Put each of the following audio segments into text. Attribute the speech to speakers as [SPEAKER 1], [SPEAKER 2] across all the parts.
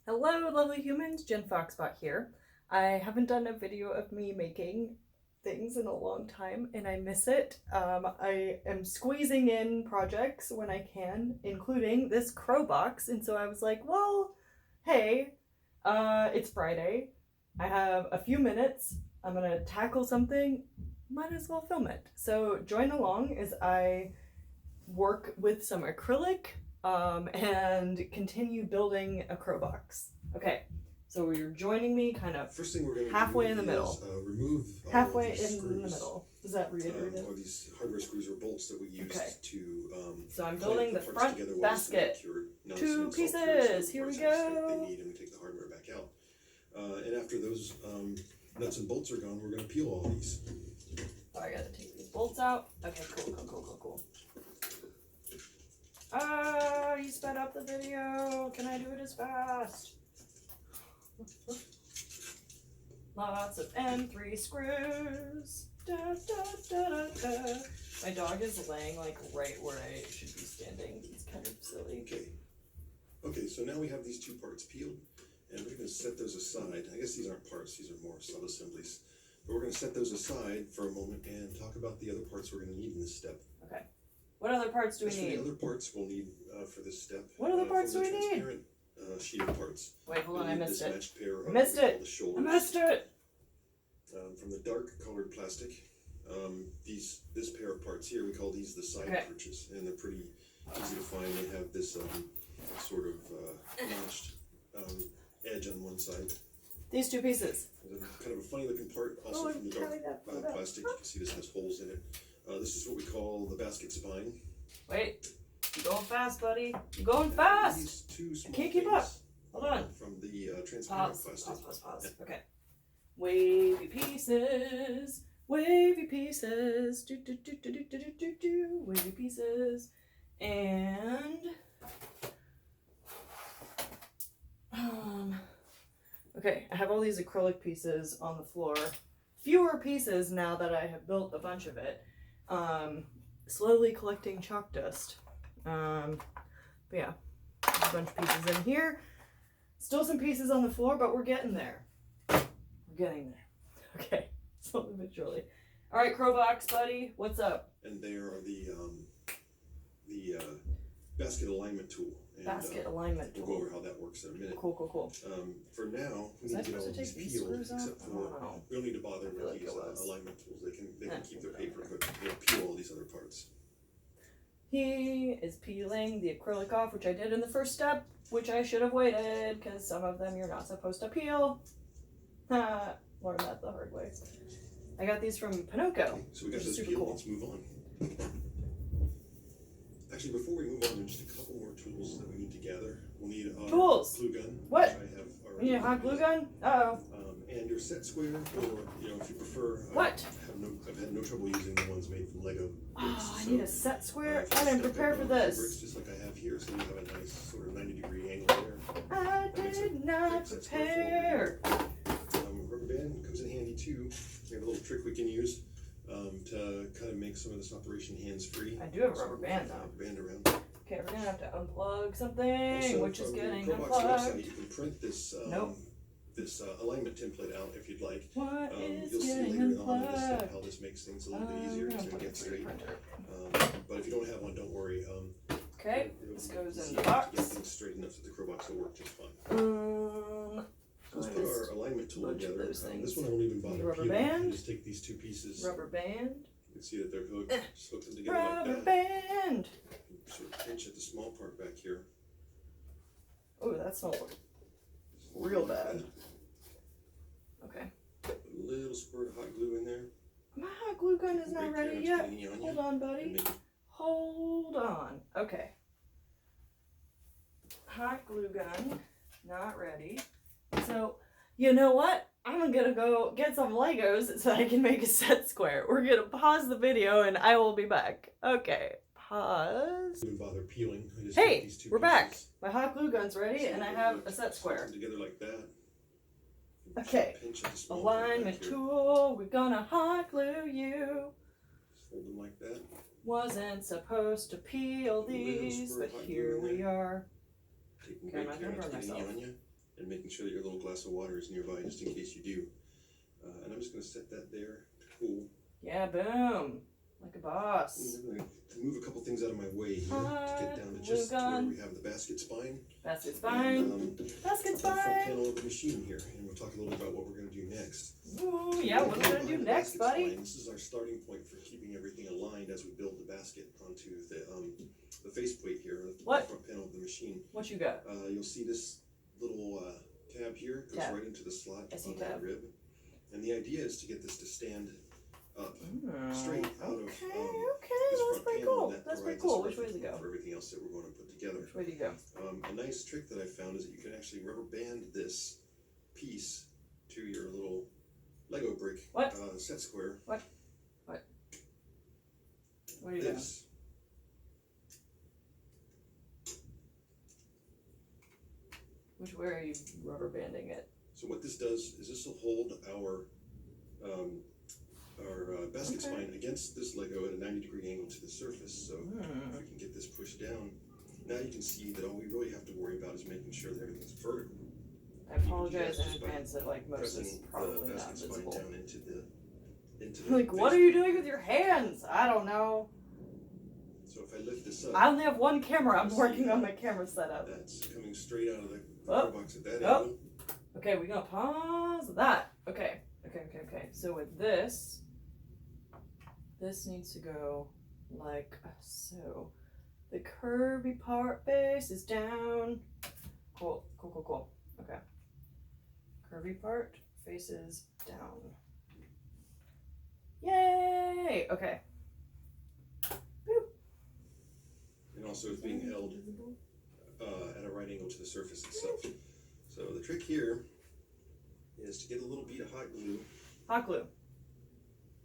[SPEAKER 1] Hello lovely humans, Jen Foxbot here. I haven't done a video of me making things in a long time and I miss it. I am squeezing in projects when I can, including this CrowBox, and so I was like, well, hey, it's Friday. I have a few minutes. I'm gonna tackle something. Might as well film it. So join along as I work with some acrylic and continue building a CrowBox. Okay, so you're joining me kind of
[SPEAKER 2] First thing we're going to
[SPEAKER 1] halfway
[SPEAKER 2] do
[SPEAKER 1] in the middle.
[SPEAKER 2] Remove
[SPEAKER 1] halfway
[SPEAKER 2] these
[SPEAKER 1] in
[SPEAKER 2] screws,
[SPEAKER 1] the middle. Does that reiterate it?
[SPEAKER 2] or these hardware screws or bolts that we used to.
[SPEAKER 1] So I'm building the front
[SPEAKER 2] together
[SPEAKER 1] basket. Two pieces. Here we go.
[SPEAKER 2] They need, and we take the hardware back out. And after those nuts and bolts are gone, we're going to peel all these.
[SPEAKER 1] Oh, I gotta take these bolts out. Okay, cool. You sped up the video. Can I do it as fast? Lots of M3 screws. Da, da, da, da, da. My dog is laying like right where I should be standing. It's kind of silly.
[SPEAKER 2] Okay, so now we have these two parts peeled, and we're going to set those aside. I guess these aren't parts, these are more sub-assemblies. But we're going to set those aside for a moment and talk about the other parts we're going to need in this step.
[SPEAKER 1] Okay. What other parts do we need?
[SPEAKER 2] The other parts we'll need for this step.
[SPEAKER 1] What other parts do we need?
[SPEAKER 2] Transparent sheeting parts.
[SPEAKER 1] Wait, hold on, I missed it.
[SPEAKER 2] Pair of
[SPEAKER 1] I missed it.
[SPEAKER 2] The
[SPEAKER 1] I missed it.
[SPEAKER 2] From the dark colored plastic, this pair of parts here, we call these the side perches, and they're pretty easy to find. They have this sort of notched edge on one side.
[SPEAKER 1] These two pieces.
[SPEAKER 2] There's a kind of a funny looking part also from the dark plastic. You can see this has holes in it. This is what we call the basket spine.
[SPEAKER 1] Wait, you're going fast, buddy. You're going fast.
[SPEAKER 2] These two small
[SPEAKER 1] I can't keep up. Hold on.
[SPEAKER 2] From the transparent plastic.
[SPEAKER 1] Pause. Okay. Wavy pieces. Wavy pieces. Wavy pieces. And okay, I have all these acrylic pieces on the floor. Fewer pieces now that I have built a bunch of it. Slowly collecting chalk dust. But yeah, there's a bunch of pieces in here. Still some pieces on the floor, but we're getting there. We're getting there. Okay, slowly but surely. All right, CrowBox buddy, what's up?
[SPEAKER 2] And there are the basket alignment tool. And,
[SPEAKER 1] basket alignment tool.
[SPEAKER 2] We'll go over how that works in a minute.
[SPEAKER 1] Cool.
[SPEAKER 2] For now, we need to get all these peeled, except for we don't need to bother with these alignment tools. They can keep their paper, but we'll peel all these other parts.
[SPEAKER 1] He is peeling the acrylic off, which I did in the first step, which I should have waited, because some of them you're not supposed to peel. Learned that the hard way. I got these from Pinocchio.
[SPEAKER 2] Okay, so we got those peeled, let's move on. Actually, before we move on, there's just a couple more tools that we need to gather. We'll need a
[SPEAKER 1] tools.
[SPEAKER 2] Glue gun.
[SPEAKER 1] What?
[SPEAKER 2] Which I have already.
[SPEAKER 1] You need a hot glue gun? Uh-oh.
[SPEAKER 2] And your set square, or if you prefer.
[SPEAKER 1] What?
[SPEAKER 2] I've had no trouble using the ones made from Lego.
[SPEAKER 1] Oh, I need a set square. I didn't prepare for this.
[SPEAKER 2] Bricks just like I have here, so you have a nice sort of 90-degree angle there.
[SPEAKER 1] I did not prepare.
[SPEAKER 2] Rubber band comes in handy too. We have a little trick we can use to kind of make some of this operation hands-free.
[SPEAKER 1] I do have a rubber band though.
[SPEAKER 2] Rubber band around.
[SPEAKER 1] Okay, we're gonna have to unplug something,
[SPEAKER 2] Also,
[SPEAKER 1] which is getting
[SPEAKER 2] CrowBox
[SPEAKER 1] unplugged.
[SPEAKER 2] website, you can print this this alignment template out if you'd like.
[SPEAKER 1] What is
[SPEAKER 2] you'll see
[SPEAKER 1] getting
[SPEAKER 2] later on in this
[SPEAKER 1] unplugged?
[SPEAKER 2] step how this makes things a little bit easier to get straight. But if you don't have one, don't worry.
[SPEAKER 1] Okay, this goes in the
[SPEAKER 2] to
[SPEAKER 1] box.
[SPEAKER 2] get things straight enough that the CrowBox will work just fine. Let's put our alignment tool together. This one I won't even bother
[SPEAKER 1] rubber
[SPEAKER 2] peeling.
[SPEAKER 1] band.
[SPEAKER 2] You just take these two pieces.
[SPEAKER 1] Rubber band.
[SPEAKER 2] You can see that they're hooked. Just hook them together
[SPEAKER 1] Rubber
[SPEAKER 2] like that.
[SPEAKER 1] band.
[SPEAKER 2] Sort of pinch at the small part back here.
[SPEAKER 1] Oh, that smells real bad. Okay.
[SPEAKER 2] Put a little squirt of hot glue in there.
[SPEAKER 1] My hot glue gun is not ready yet. Hold on, buddy. Hold on. Okay. Hot glue gun, not ready. So, you know what? I'm gonna go get some Legos so I can make a set square. We're gonna pause the video and I will be back. Okay, pause.
[SPEAKER 2] Even bother peeling.
[SPEAKER 1] Hey, we're back. My hot glue gun's ready and I have a set square.
[SPEAKER 2] Together like that.
[SPEAKER 1] Okay, alignment tool. We're gonna hot glue you.
[SPEAKER 2] Fold them like that.
[SPEAKER 1] Wasn't supposed to peel these, but here we are.
[SPEAKER 2] Okay, I'm not gonna burn myself. and making sure that your little glass of water is nearby just in case you do. And I'm just going to set that there to cool.
[SPEAKER 1] Yeah, boom. Like a boss.
[SPEAKER 2] And I'm going to move a couple things out of my way here to get down to just where we have the basket spine.
[SPEAKER 1] Basket spine.
[SPEAKER 2] And,
[SPEAKER 1] basket
[SPEAKER 2] the front
[SPEAKER 1] spine.
[SPEAKER 2] panel of the machine here. And we'll talk a little bit about what we're going to do next.
[SPEAKER 1] Ooh, yeah, what are we going to do next, buddy?
[SPEAKER 2] Spine, this is our starting point for keeping everything aligned as we build the basket onto the faceplate here, the front panel of the machine.
[SPEAKER 1] What you got?
[SPEAKER 2] You'll see this little tab here goes right into the slot on that rib. And the idea is to get this to stand up straight out of this front panel. That's pretty cool. Which way does it go? For everything else that we're going to put together.
[SPEAKER 1] Which way do you go?
[SPEAKER 2] A nice trick that I found is that you can actually rubber band this piece to your little Lego brick set square.
[SPEAKER 1] What are you doing? Which way are you rubber banding it?
[SPEAKER 2] So what this does is this will hold our basket spine against this Lego at a 90-degree angle to the surface. So if we can get this pushed down, now you can see that all we really have to worry about is making sure that everything's vertical.
[SPEAKER 1] I apologize in advance that like most is probably not visible.
[SPEAKER 2] Down into the
[SPEAKER 1] like, what are you doing with your hands? I don't know.
[SPEAKER 2] So if I lift this up,
[SPEAKER 1] I only have one camera. I'm working on my camera setup.
[SPEAKER 2] That's coming straight out of the CrowBox at that angle.
[SPEAKER 1] Okay, we're gonna pause that. Okay. So with this needs to go like so. The curvy part base is down. Cool. Okay. Curvy part faces down. Yay! Okay. Boop.
[SPEAKER 2] And also it's being held at a right angle to the surface itself. So the trick here is to get a little bead of hot glue.
[SPEAKER 1] Hot glue.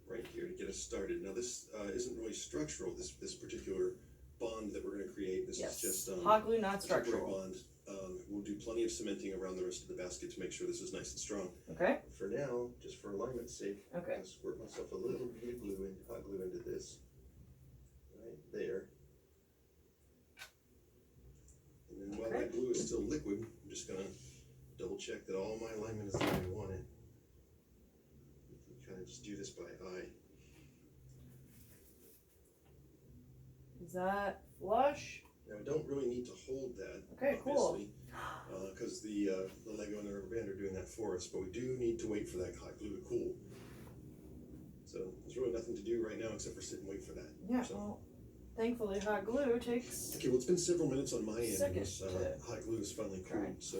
[SPEAKER 2] Right here to get us started. Now this isn't really structural, this particular bond that we're going to create. This is just
[SPEAKER 1] hot glue, not structural.
[SPEAKER 2] Bond. We'll do plenty of cementing around the rest of the basket to make sure this is nice and strong.
[SPEAKER 1] Okay.
[SPEAKER 2] For now, just for alignment's sake, I'm going to squirt myself a little bit of glue hot glue into this. Right there. And then while that glue is still liquid, I'm just going to double check that all my alignment is the way I want it. You can kind of just do this by eye.
[SPEAKER 1] Is that flush?
[SPEAKER 2] Now I don't really need to hold that,
[SPEAKER 1] obviously,
[SPEAKER 2] because the Lego and the rubber band are doing that for us, but we do need to wait for that hot glue to cool. So there's really nothing to do right now except for sit and wait for that.
[SPEAKER 1] Yeah,
[SPEAKER 2] so.
[SPEAKER 1] well, thankfully hot glue takes...
[SPEAKER 2] Okay, well it's been several minutes on my end, and hot glue is finally cooled, so...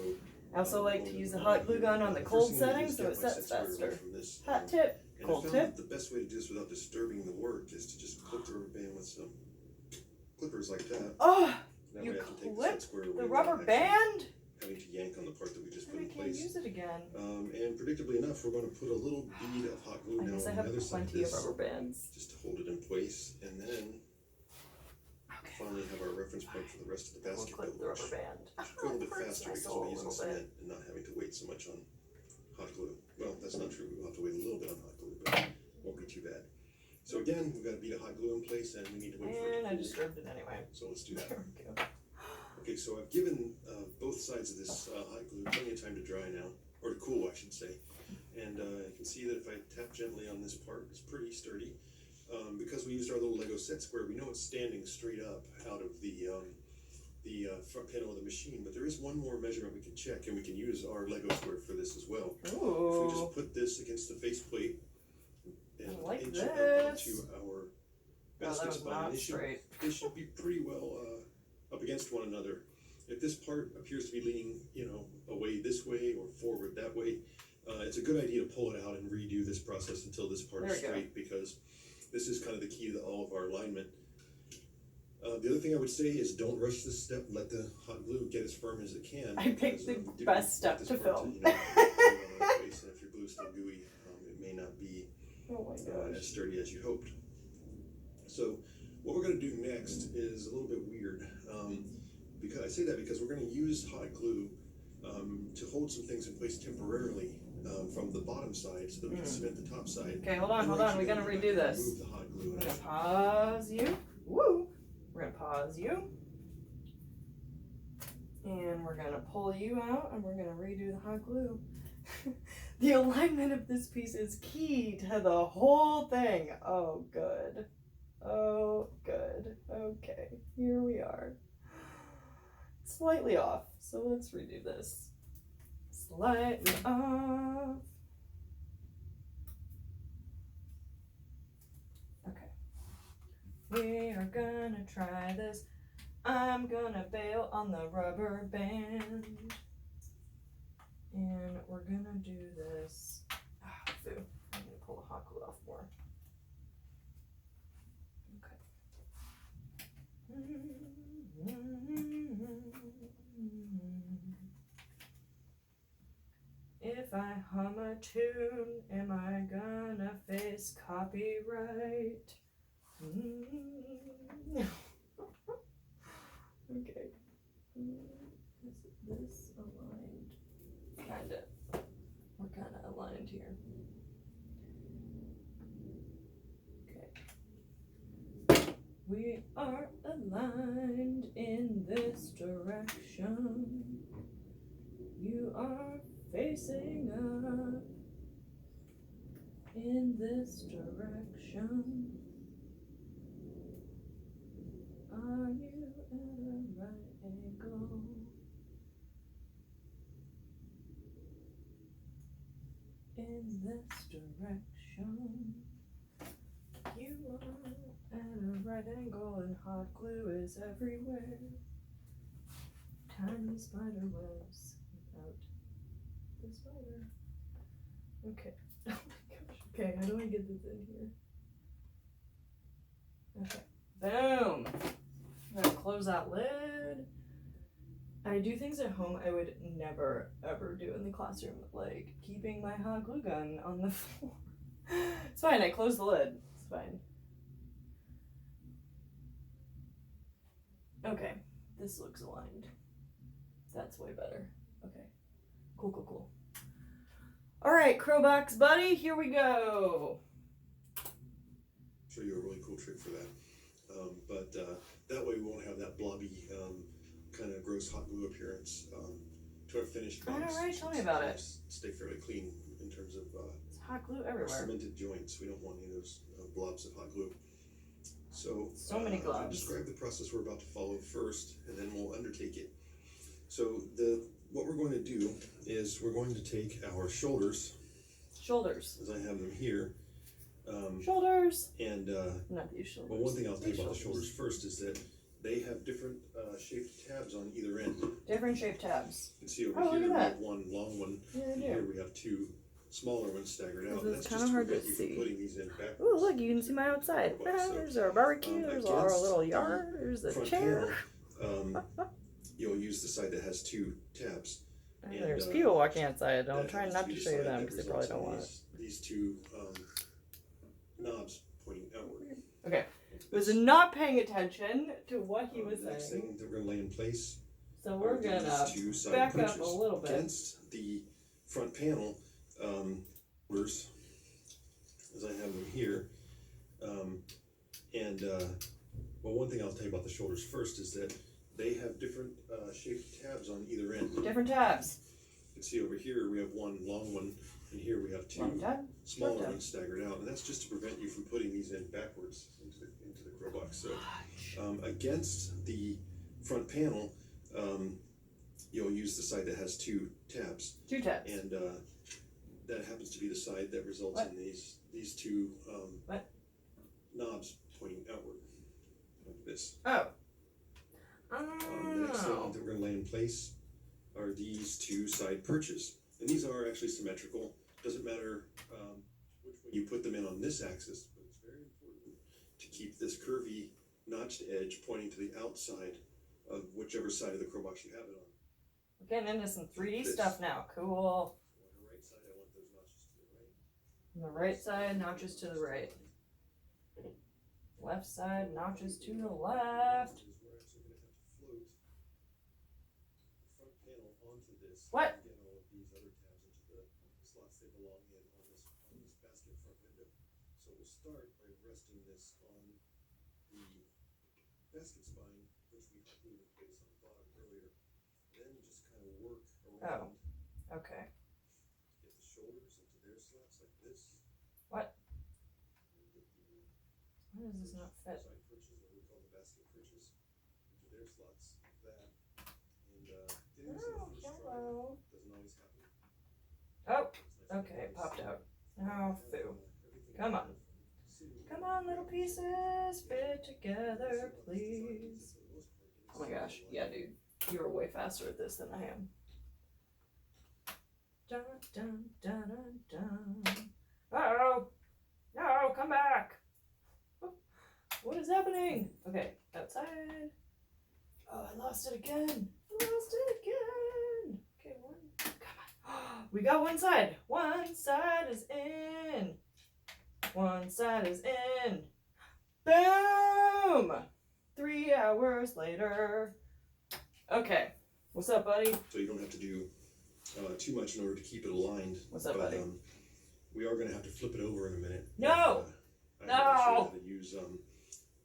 [SPEAKER 1] I also like to use the hot glue gun on the cold setting so it sets faster. Hot tip, cold tip.
[SPEAKER 2] The best way to do this without disturbing the work is to just clip the rubber band with some clippers like that.
[SPEAKER 1] Oh, you clip the rubber band?
[SPEAKER 2] Having to yank on the part that we just put in place.
[SPEAKER 1] I can't use it again.
[SPEAKER 2] And predictably enough, we're going to put a little bead of hot glue now on the other side of this,
[SPEAKER 1] rubber bands.
[SPEAKER 2] just to hold it in place, and then finally have our reference point for the rest of the basket build.
[SPEAKER 1] The rubber band.
[SPEAKER 2] Go a little bit faster because we're using cement and not having to wait so much on hot glue. Well, that's not true. We'll have to wait a little bit on hot glue, but it won't be too bad. So again, we've got a bead of hot glue in place, and we need to wait for it to cool.
[SPEAKER 1] And I just rubbed it anyway.
[SPEAKER 2] So let's do that.
[SPEAKER 1] There we go.
[SPEAKER 2] Okay, so I've given both sides of this hot glue plenty of time to dry now, or to cool, I should say. And you can see that if I tap gently on this part, it's pretty sturdy. Because we used our little Lego set square, we know it's standing straight up out of the front panel of the machine. But there is one more measurement we can check, and we can use our Lego square for this as well.
[SPEAKER 1] Ooh.
[SPEAKER 2] If we just put this against the faceplate and inch it up onto our basket spine, they should be pretty well up against one another. If this part appears to be leaning, away this way or forward that way, it's a good idea to pull it out and redo this process until this part is straight, because this is kind of the key to all of our alignment. The other thing I would say is don't rush this step. Let the hot glue get as firm as it can.
[SPEAKER 1] I picked the best step to film.
[SPEAKER 2] And if your glue's still gooey, it may not be as sturdy as you hoped. So what we're going to do next is a little bit weird. Because I say that because we're going to use hot glue to hold some things in place temporarily from the bottom side so that we can cement the top side.
[SPEAKER 1] Okay, hold on. We're going to redo this.
[SPEAKER 2] Remove the hot glue.
[SPEAKER 1] We're going to pause you. Woo! We're going to pause you. And we're gonna pull you out and we're gonna redo the hot glue. The alignment of this piece is key to the whole thing. Oh, good. Oh, good. Okay, here we are. Slightly off, so let's redo this. Slightly off. Okay. We are gonna try this. I'm gonna bail on the rubber band. And we're gonna do this. Boo. I'm gonna pull the hot glue off more. Okay. If I hum a tune, am I gonna face copyright? Okay. Is this aligned? Kinda. We're kinda aligned here. Okay. We are aligned in this direction. You are facing up in this direction. Are you at a right angle? In this direction. You are at a right angle and hot glue is everywhere. Tiny spider webs without the spider. Okay. Oh my gosh. Okay, how do I get this in here? Okay. Boom! I'm gonna close that lid. I do things at home I would never ever do in the classroom, like keeping my hot glue gun on the floor. It's fine, I closed the lid. It's fine. Okay, this looks aligned. That's way better. Okay. Cool, cool, cool. Alright, CrowBox buddy, here we go.
[SPEAKER 2] Show you a really cool trick for that. But that way we won't have that blobby kind of gross hot glue appearance to our finished box.
[SPEAKER 1] Alright, tell me about it.
[SPEAKER 2] Stay fairly clean in terms of
[SPEAKER 1] it's hot glue everywhere.
[SPEAKER 2] Cemented joints. We don't want any of those blobs of hot glue. So
[SPEAKER 1] many gloves.
[SPEAKER 2] I'll describe the process we're about to follow first, and then we'll undertake it. So what we're going to do is we're going to take our shoulders, as I have them here.
[SPEAKER 1] Shoulders.
[SPEAKER 2] And
[SPEAKER 1] not these shoulders.
[SPEAKER 2] well, one thing I'll tell you about the shoulders first is that they have different shaped tabs on either end.
[SPEAKER 1] Different shaped tabs.
[SPEAKER 2] You can see over here we have one long one, and here we have two smaller ones staggered out.
[SPEAKER 1] It's kind of hard to see.
[SPEAKER 2] Putting these in backwards.
[SPEAKER 1] Ooh, look, you can see my outside. There's our barbecue, there's our little yard, there's the chair.
[SPEAKER 2] Panel, you'll use the side that has two tabs.
[SPEAKER 1] And there's people walking outside. I'm trying not to show you them because they probably don't want it.
[SPEAKER 2] These two knobs pointing outward.
[SPEAKER 1] Okay. Was not paying attention to what he was
[SPEAKER 2] the next
[SPEAKER 1] saying.
[SPEAKER 2] thing that we're going to lay in place.
[SPEAKER 1] So we're going to back up a little bit.
[SPEAKER 2] Against the front panel, as I have them here. Well, one thing I'll tell you about the shoulders first is that they have different shaped tabs on either end.
[SPEAKER 1] Different tabs.
[SPEAKER 2] You can see over here we have one long one, and here we have two smaller ones staggered out, and that's just to prevent you from putting these in backwards into the CrowBox. So against the front panel, you'll use the side that has two tabs.
[SPEAKER 1] Two tabs.
[SPEAKER 2] And that happens to be the side that results in these two knobs pointing outward, like this.
[SPEAKER 1] Oh.
[SPEAKER 2] The next thing that we're going to lay in place are these two side perches. And these are actually symmetrical. Doesn't matter which way you put them in on this axis, but it's very important to keep this curvy notched edge pointing to the outside of whichever side of the CrowBox you have it on.
[SPEAKER 1] We're getting into some 3D stuff now. Cool.
[SPEAKER 2] On the right side, I want those notches to the right.
[SPEAKER 1] On the right side, notches to the right. Left side, notches to the left.
[SPEAKER 2] We're actually going to have to float the front panel onto this.
[SPEAKER 1] What?
[SPEAKER 2] And get all of these other tabs into the slots they belong in on this basket front window. So we'll start by resting this on the basket spine, which we glued in place on the bottom earlier. then just kind of work
[SPEAKER 1] Oh.
[SPEAKER 2] around.
[SPEAKER 1] Okay.
[SPEAKER 2] Get the shoulders into their slots like this.
[SPEAKER 1] What?
[SPEAKER 2] And get the
[SPEAKER 1] Why does this not fit?
[SPEAKER 2] side perches, or we call the basket perches, into their slots like that. And getting this in the first try
[SPEAKER 1] hello.
[SPEAKER 2] doesn't always happen.
[SPEAKER 1] Oh,
[SPEAKER 2] It's nice and
[SPEAKER 1] okay, it
[SPEAKER 2] close.
[SPEAKER 1] popped out.
[SPEAKER 2] And
[SPEAKER 1] Oh,
[SPEAKER 2] have,
[SPEAKER 1] foo.
[SPEAKER 2] everything
[SPEAKER 1] Come on.
[SPEAKER 2] kind of sitting
[SPEAKER 1] Come
[SPEAKER 2] in
[SPEAKER 1] on, little
[SPEAKER 2] the
[SPEAKER 1] pieces, fit
[SPEAKER 2] See
[SPEAKER 1] together,
[SPEAKER 2] how this design
[SPEAKER 1] please.
[SPEAKER 2] is, and for the most part, getting
[SPEAKER 1] Oh my
[SPEAKER 2] some
[SPEAKER 1] gosh,
[SPEAKER 2] alignment.
[SPEAKER 1] yeah, dude. You are way faster at this than I am. Dun, dun, dun, dun, dun. Uh-oh! No, come back! What is happening? Okay, outside. Oh, I lost it again. Okay, one. Come on. We got one side. One side is in. One side is in. Boom! 3 hours later. Okay. What's up, buddy?
[SPEAKER 2] So you don't have to do too much in order to keep it aligned.
[SPEAKER 1] What's up,
[SPEAKER 2] but,
[SPEAKER 1] buddy?
[SPEAKER 2] We are going to have to flip it over in a minute.
[SPEAKER 1] No!
[SPEAKER 2] And, I'm going to show you
[SPEAKER 1] No!
[SPEAKER 2] how to use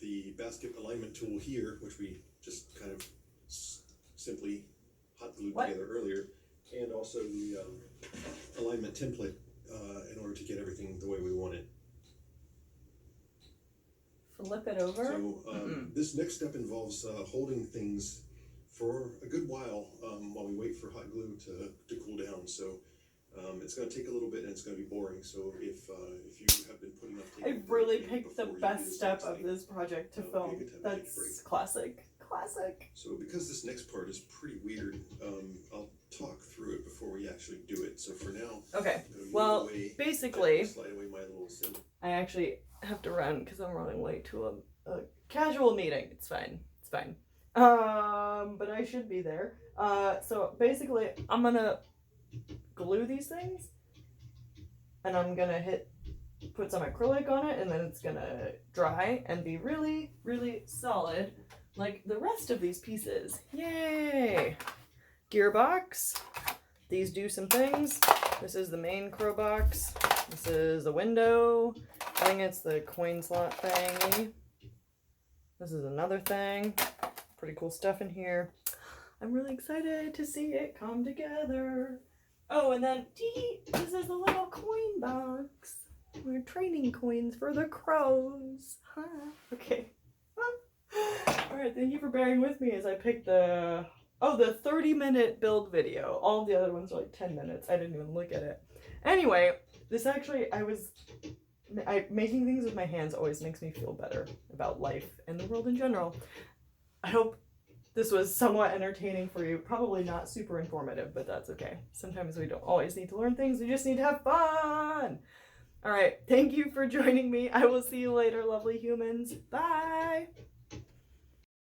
[SPEAKER 2] the basket alignment tool here, which we just kind of simply hot glued
[SPEAKER 1] What?
[SPEAKER 2] together earlier, and also the alignment template in order to get everything the way we want it.
[SPEAKER 1] Flip it over?
[SPEAKER 2] So this next step involves holding things for a good while we wait for hot glue to cool down. So it's going to take a little bit, and it's going to be boring. So if you have been putting up tape,
[SPEAKER 1] I really picked the best step of this project to film. That's classic. Classic.
[SPEAKER 2] So because this next part is pretty weird, I'll talk through it before we actually do it. So for now,
[SPEAKER 1] Okay.
[SPEAKER 2] I'm gonna move
[SPEAKER 1] Well,
[SPEAKER 2] away,
[SPEAKER 1] basically,
[SPEAKER 2] slide away my little assembly.
[SPEAKER 1] I actually have to run because I'm running late to a casual meeting. It's fine. It's fine. But I should be there. So basically, I'm gonna glue these things, and I'm gonna put some acrylic on it, and then it's gonna dry and be really, really solid, like the rest of these pieces. Yay! Gearbox. These do some things. This is the main CrowBox. This is the window. I think it's the coin slot thingy. This is another thing. Pretty cool stuff in here. I'm really excited to see it come together. Oh, and then this is a little coin box. We're training coins for the crows. Huh. Okay. Alright, thank you for bearing with me as I picked the 30-minute build video. All the other ones are like 10 minutes. I didn't even look at it. Anyway, this actually, making things with my hands always makes me feel better about life and the world in general. I hope this was somewhat entertaining for you. Probably not super informative, but that's okay. Sometimes we don't always need to learn things. We just need to have fun. All right. Thank you for joining me. I will see you later, lovely humans. Bye.